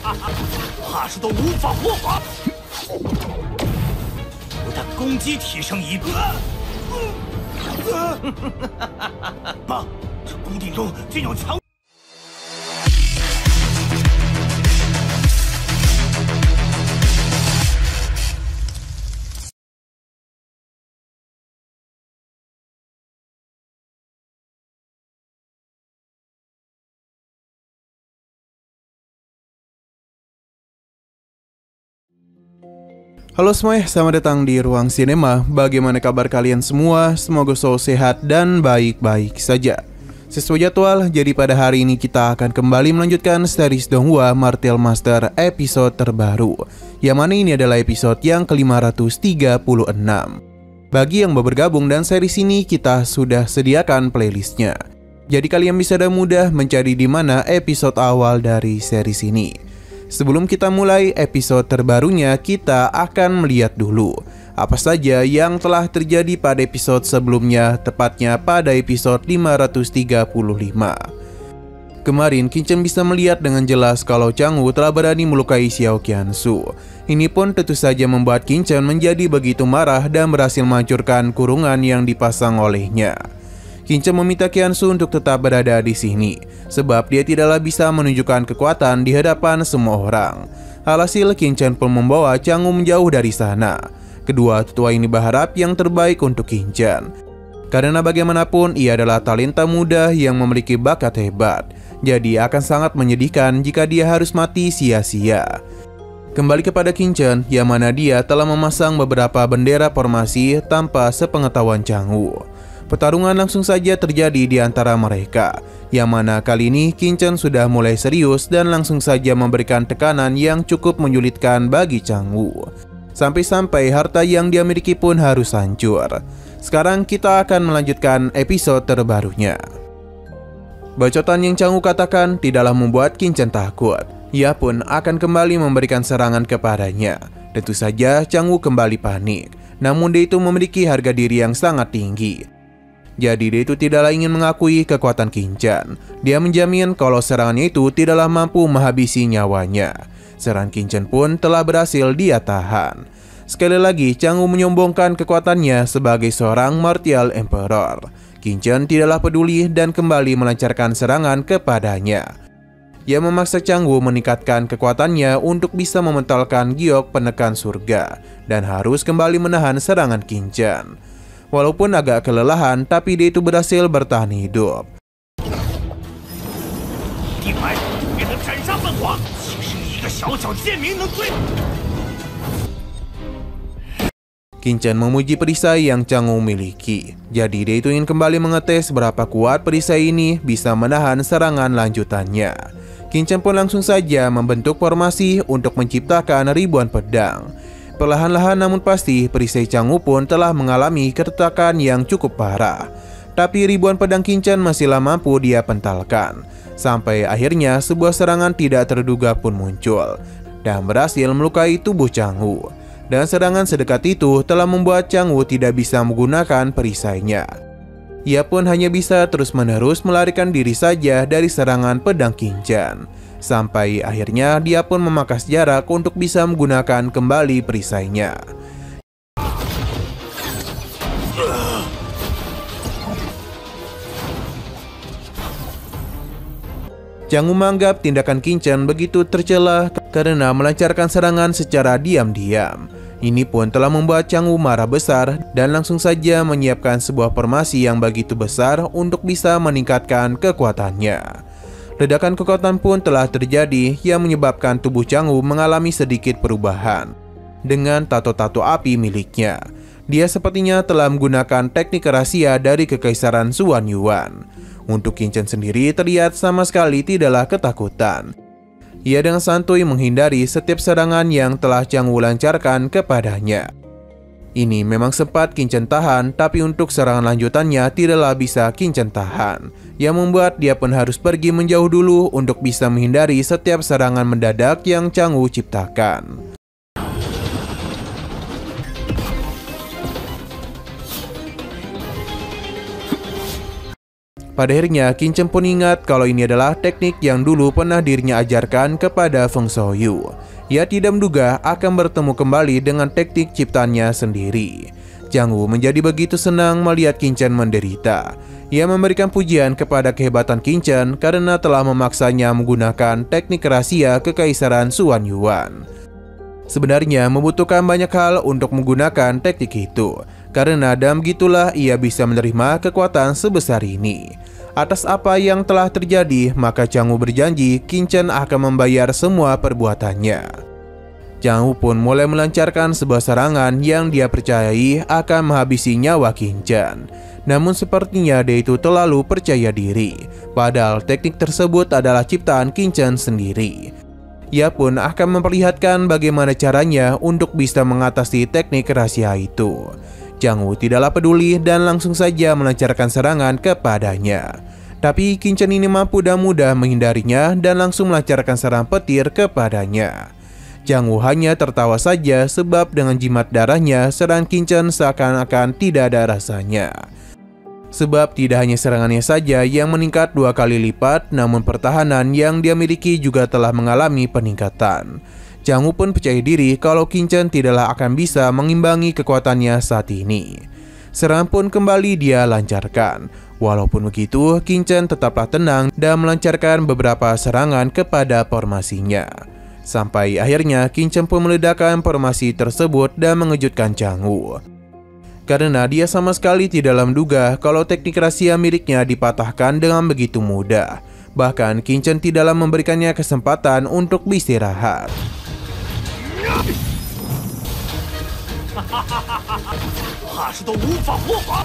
怕是都无法破防。不但攻击提升一倍，妈，这宫殿中竟有强。 Halo semuanya, selamat datang di Ruang Sinema. Bagaimana kabar kalian semua? Semoga selalu sehat dan baik-baik saja. Sesuai jadwal, jadi pada hari ini kita akan kembali melanjutkan series Donghua Martial Master episode terbaru, yang mana ini adalah episode yang ke-536. Bagi yang baru bergabung dan series ini, kita sudah sediakan playlistnya. Jadi kalian bisa dengan mudah mencari di mana episode awal dari series ini. Sebelum kita mulai episode terbarunya, kita akan melihat dulu apa saja yang telah terjadi pada episode sebelumnya, tepatnya pada episode 535. Kemarin, Qingchen bisa melihat dengan jelas kalau Changwu telah berani melukai Xiao Qiansu. Ini pun tentu saja membuat Qingchen menjadi begitu marah dan berhasil menghancurkan kurungan yang dipasang olehnya. Qingchen meminta Qiansu untuk tetap berada di sini, sebab dia tidaklah bisa menunjukkan kekuatan di hadapan semua orang. Alhasil, Qingchen pun membawa Changwu menjauh dari sana. Kedua tetua ini berharap yang terbaik untuk Qingchen, karena bagaimanapun ia adalah talenta muda yang memiliki bakat hebat. Jadi akan sangat menyedihkan jika dia harus mati sia-sia. Kembali kepada Qingchen, yang mana dia telah memasang beberapa bendera formasi tanpa sepengetahuan Changwu. Pertarungan langsung saja terjadi di antara mereka, yang mana kali ini Qingchen sudah mulai serius dan langsung saja memberikan tekanan yang cukup menyulitkan bagi Changwu. Sampai-sampai harta yang dia miliki pun harus hancur. Sekarang kita akan melanjutkan episode terbarunya. Bacotan yang Changwu katakan tidaklah membuat Qingchen takut. Ia pun akan kembali memberikan serangan kepadanya. Tentu saja Changwu kembali panik, namun dia itu memiliki harga diri yang sangat tinggi. Jadi dia itu tidaklah ingin mengakui kekuatan Qingchen. Dia menjamin kalau serangannya itu tidaklah mampu menghabisi nyawanya. Serangan Qingchen pun telah berhasil dia tahan. Sekali lagi Changwu menyombongkan kekuatannya sebagai seorang Martial Emperor. Qingchen tidaklah peduli dan kembali melancarkan serangan kepadanya. Ia memaksa Changwu meningkatkan kekuatannya untuk bisa mementalkan giok penekan surga dan harus kembali menahan serangan Qingchen. Walaupun agak kelelahan, tapi dia itu berhasil bertahan hidup. Qingchen memuji perisai yang Changwu miliki. Jadi dia itu ingin kembali mengetes seberapa kuat perisai ini bisa menahan serangan lanjutannya. Qingchen pun langsung saja membentuk formasi untuk menciptakan ribuan pedang. Perlahan-lahan namun pasti perisai Changwu pun telah mengalami keretakan yang cukup parah. Tapi ribuan pedang Qingchen masihlah mampu dia pentalkan. Sampai akhirnya sebuah serangan tidak terduga pun muncul dan berhasil melukai tubuh Changwu. Dan serangan sedekat itu telah membuat Changwu tidak bisa menggunakan perisainya. Ia pun hanya bisa terus-menerus melarikan diri saja dari serangan pedang Qingchen. Sampai akhirnya dia pun memangkas jarak untuk bisa menggunakan kembali perisainya. Changwu menganggap tindakan Qingchen begitu tercela karena melancarkan serangan secara diam-diam. Ini pun telah membuat Changwu marah besar dan langsung saja menyiapkan sebuah formasi yang begitu besar untuk bisa meningkatkan kekuatannya. Ledakan kekuatan pun telah terjadi yang menyebabkan tubuh Changwu mengalami sedikit perubahan. Dengan tato-tato api miliknya, dia sepertinya telah menggunakan teknik rahasia dari Kekaisaran Xuan Yuan. Untuk Qingchen sendiri terlihat sama sekali tidaklah ketakutan. Ia dengan santuy menghindari setiap serangan yang telah Changwu lancarkan kepadanya. Ini memang sempat Qingchen tahan, tapi untuk serangan lanjutannya tidaklah bisa Qingchen tahan, yang membuat dia pun harus pergi menjauh dulu untuk bisa menghindari setiap serangan mendadak yang Changwu ciptakan. Pada akhirnya, Qin Chen pun ingat kalau ini adalah teknik yang dulu pernah dirinya ajarkan kepada Feng Xiaoyu. Ia tidak menduga akan bertemu kembali dengan teknik ciptaannya sendiri. Jiang Wu menjadi begitu senang melihat Qin Chen menderita. Ia memberikan pujian kepada kehebatan Qin Chen karena telah memaksanya menggunakan teknik rahasia Kekaisaran Xuan Yuan. Sebenarnya membutuhkan banyak hal untuk menggunakan teknik itu, karena dalam gitulah ia bisa menerima kekuatan sebesar ini. Atas apa yang telah terjadi, maka Jiang Wu berjanji Qin Chen akan membayar semua perbuatannya. Jiang Wu pun mulai melancarkan sebuah serangan yang dia percayai akan menghabisi nyawa Qin Chen. Namun sepertinya dia itu terlalu percaya diri, padahal teknik tersebut adalah ciptaan Qin Chen sendiri. Ia pun akan memperlihatkan bagaimana caranya untuk bisa mengatasi teknik rahasia itu. Jiang Wu tidaklah peduli dan langsung saja melancarkan serangan kepadanya. Tapi Qin Chen ini mampu dan mudah menghindarinya dan langsung melancarkan serangan petir kepadanya. Jiang Wu hanya tertawa saja sebab dengan jimat darahnya serangan Qin Chen seakan-akan tidak ada rasanya. Sebab tidak hanya serangannya saja yang meningkat 2 kali lipat, namun pertahanan yang dia miliki juga telah mengalami peningkatan. Jiang Wu pun percaya diri kalau Qin Chen tidaklah akan bisa mengimbangi kekuatannya saat ini. Serangan pun kembali dia lancarkan. Walaupun begitu, Qin Chen tetaplah tenang dan melancarkan beberapa serangan kepada formasinya. Sampai akhirnya Qin Chen pun meledakkan formasi tersebut dan mengejutkan Jiang Wu. Karena dia sama sekali tidaklah menduga kalau teknik rahasia miliknya dipatahkan dengan begitu mudah. Bahkan Qin Chen tidaklah memberikannya kesempatan untuk beristirahat. 怕是都无法活法，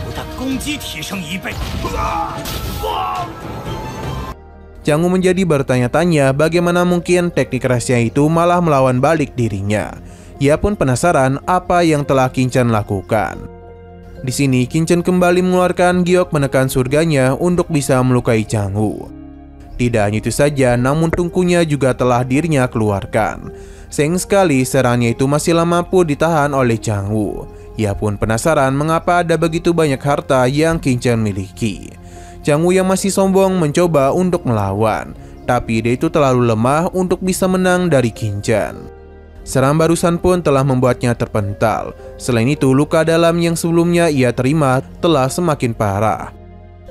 不但攻击提升1倍， Jiang Wu menjadi bertanya-tanya bagaimana mungkin teknik rahasia itu malah melawan balik dirinya. Ia pun penasaran apa yang telah Qin Chen lakukan. Di sini Qin Chen kembali mengeluarkan giok menekan surganya untuk bisa melukai Jiang Wu. Tidak hanya itu saja, namun tungkunya juga telah dirinya keluarkan. Sayang sekali serangannya itu masih mampu ditahan oleh Jiang Wu. Ia pun penasaran mengapa ada begitu banyak harta yang Qin Chen miliki. Jiang Wu yang masih sombong mencoba untuk melawan, tapi dia itu terlalu lemah untuk bisa menang dari Qin Chen. Serangan barusan pun telah membuatnya terpental. Selain itu, luka dalam yang sebelumnya ia terima telah semakin parah.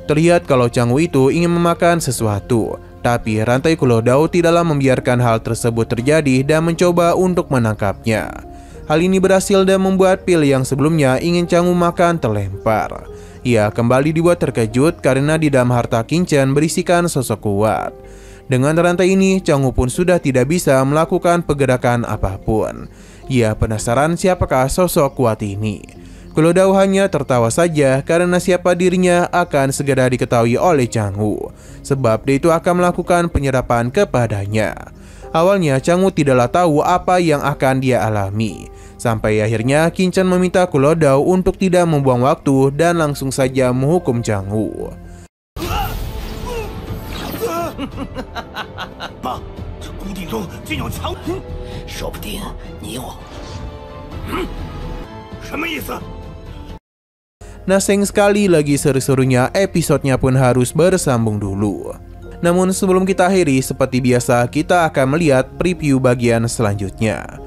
Terlihat kalau Jiang Wu itu ingin memakan sesuatu, tapi rantai Kulodao tidaklah membiarkan hal tersebut terjadi dan mencoba untuk menangkapnya. Hal ini berhasil dan membuat pil yang sebelumnya ingin Jiang Wu makan terlempar. Ia kembali dibuat terkejut karena di dalam harta Qin Chen berisikan sosok kuat. Dengan rantai ini, Jiang Wu pun sudah tidak bisa melakukan pergerakan apapun. Ia penasaran siapakah sosok kuat ini. Kulodao hanya tertawa saja karena siapa dirinya akan segera diketahui oleh Jiang Wu, sebab dia itu akan melakukan penyerapan kepadanya. Awalnya Jiang Wu tidaklah tahu apa yang akan dia alami. Sampai akhirnya Qin Chen meminta Kulodao untuk tidak membuang waktu dan langsung saja menghukum Jiang Wu. 爸，这宫廷中竟有强，说不定你我，什么意思？ Nah, sayang sekali lagi seru-serunya episodenya pun harus bersambung dulu. Namun sebelum kita akhiri, seperti biasa kita akan melihat preview bagian selanjutnya.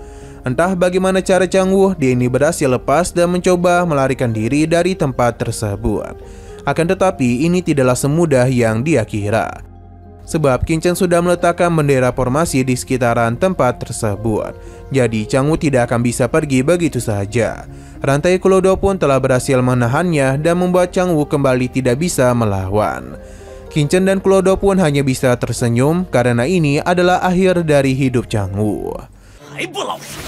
Entah bagaimana cara Jiang Wu dia ini berhasil lepas dan mencoba melarikan diri dari tempat tersebut. Akan tetapi ini tidaklah semudah yang dia kira. Sebab Qin Chen sudah meletakkan bendera formasi di sekitaran tempat tersebut. Jadi Jiang Wu tidak akan bisa pergi begitu saja. Rantai Kulodao pun telah berhasil menahannya dan membuat Jiang Wu kembali tidak bisa melawan. Qin Chen dan Kulodao pun hanya bisa tersenyum karena ini adalah akhir dari hidup Jiang Wu. 还不老实！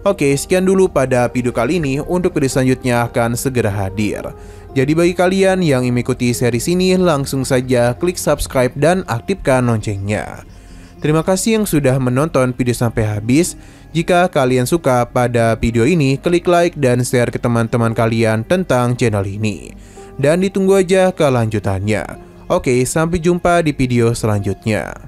Oke, sekian dulu pada video kali ini. Untuk video selanjutnya akan segera hadir. Jadi bagi kalian yang ingin mengikuti series ini, langsung saja klik subscribe dan aktifkan loncengnya. Terima kasih yang sudah menonton video sampai habis. Jika kalian suka pada video ini, klik like dan share ke teman-teman kalian tentang channel ini. Dan ditunggu aja kelanjutannya. Oke, sampai jumpa di video selanjutnya.